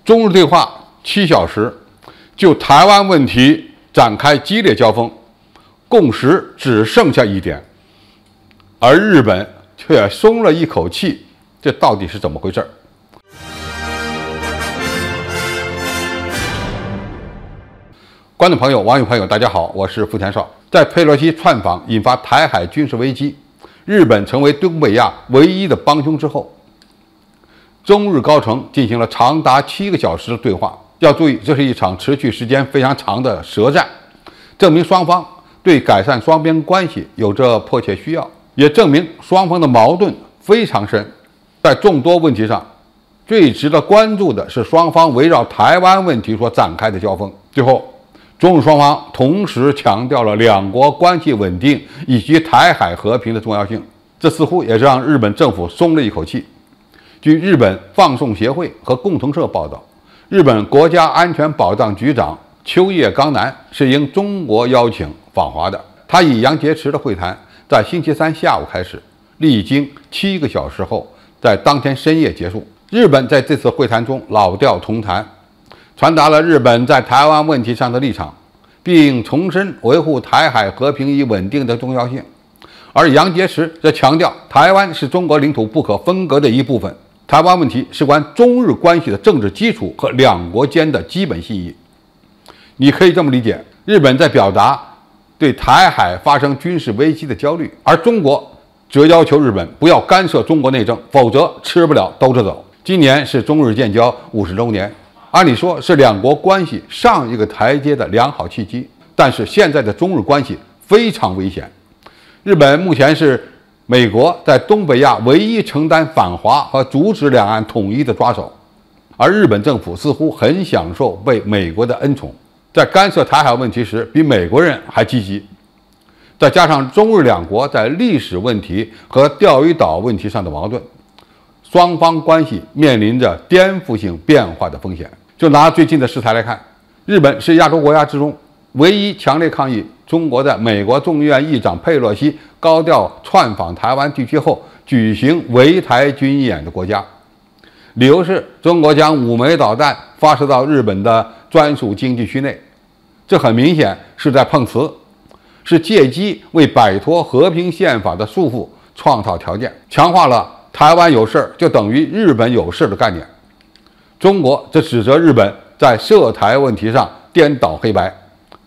中日对话7小时，就台湾问题展开激烈交锋，共识只剩下一点，而日本却松了一口气，这到底是怎么回事？观众朋友、网友朋友，大家好，我是傅天绍。在佩洛西窜访引发台海军事危机，日本成为东北亚唯一的帮凶之后，中日高层进行了长达7个小时的对话。要注意，这是一场持续时间非常长的舌战，证明双方对改善双边关系有着迫切需要，也证明双方的矛盾非常深。在众多问题上，最值得关注的是双方围绕台湾问题所展开的交锋。最后，中日双方同时强调了两国关系稳定以及台海和平的重要性，这似乎也让日本政府松了一口气。据日本放送协会和共同社报道，日本国家安全保障局长秋叶刚男是应中国邀请访华的。他与杨洁篪的会谈在星期三下午开始，历经7个小时后，在当天深夜结束。日本在这次会谈中老调重弹，传达了日本在台湾问题上的立场，并重申维护台海和平与稳定的重要性。而杨洁篪则强调，台湾是中国领土不可分割的一部分，台湾问题事关中日关系的政治基础和两国间的基本信义。你可以这么理解，日本在表达对台海发生军事危机的焦虑，而中国则要求日本不要干涉中国内政，否则吃不了兜着走。今年是中日建交50周年，按理说是两国关系上一个台阶的良好契机，但是现在的中日关系非常危险。日本目前是美国在东北亚唯一承担反华和阻止两岸统一的抓手，而日本政府似乎很享受被美国的恩宠，在干涉台海问题时比美国人还积极。再加上中日两国在历史问题和钓鱼岛问题上的矛盾，双方关系面临着颠覆性变化的风险。就拿最近的事态来看，日本是亚洲国家之中唯一强烈抗议中国在美国众议院议长佩洛西高调窜访台湾地区后举行围台军演的国家。理由是中国将5枚导弹发射到日本的专属经济区内，这很明显是在碰瓷，是借机为摆脱和平宪法的束缚创造条件，强化了台湾有事就等于日本有事的概念。中国则指责日本在涉台问题上颠倒黑白，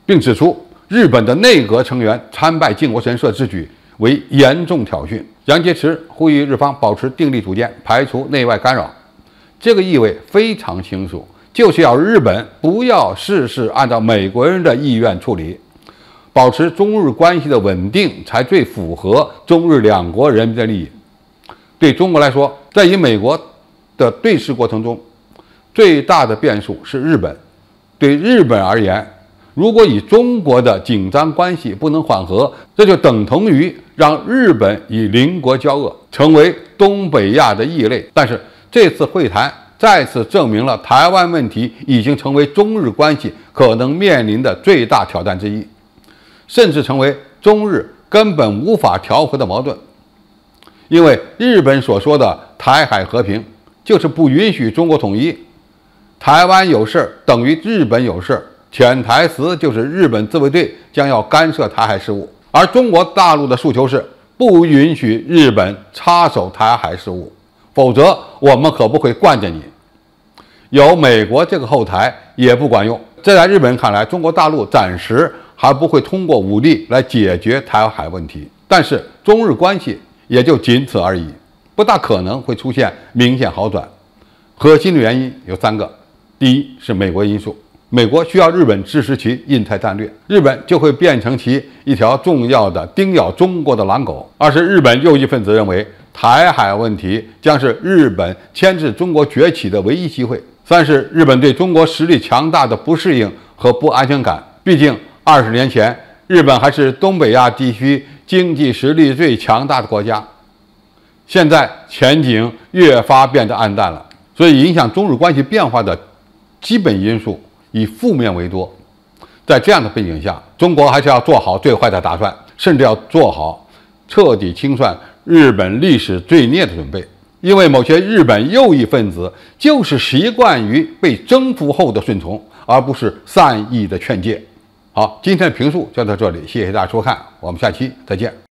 并指出日本的内阁成员参拜靖国神社之举为严重挑衅。杨洁篪呼吁日方保持订立主见，排除内外干扰，这个意味非常清楚，就是要日本不要事事按照美国人的意愿处理，保持中日关系的稳定才最符合中日两国人民的利益。对中国来说，在与美国的对峙过程中，最大的变数是日本。对日本而言，如果与中国的紧张关系不能缓和，这就等同于让日本与邻国交恶，成为东北亚的异类。但是这次会谈再次证明了台湾问题已经成为中日关系可能面临的最大挑战之一，甚至成为中日根本无法调和的矛盾。因为日本所说的台海和平，就是不允许中国统一，台湾有事等于日本有事，潜台词就是日本自卫队将要干涉台海事务，而中国大陆的诉求是不允许日本插手台海事务，否则我们可不会惯着你。有美国这个后台也不管用。这在日本人看来，中国大陆暂时还不会通过武力来解决台海问题，但是中日关系也就仅此而已，不大可能会出现明显好转。核心的原因有3个。第一是美国因素，美国需要日本支持其印太战略，日本就会变成其一条重要的叮咬中国的狼狗。二是日本右翼分子认为台海问题将是日本牵制中国崛起的唯一机会。三是日本对中国实力强大的不适应和不安全感，毕竟20年前日本还是东北亚地区经济实力最强大的国家，现在前景越发变得暗淡了。所以影响中日关系变化的基本因素以负面为多。在这样的背景下，中国还是要做好最坏的打算，甚至要做好彻底清算日本历史罪孽的准备。因为某些日本右翼分子就是习惯于被征服后的顺从，而不是善意的劝诫。好，今天的评述就到这里，谢谢大家收看，我们下期再见。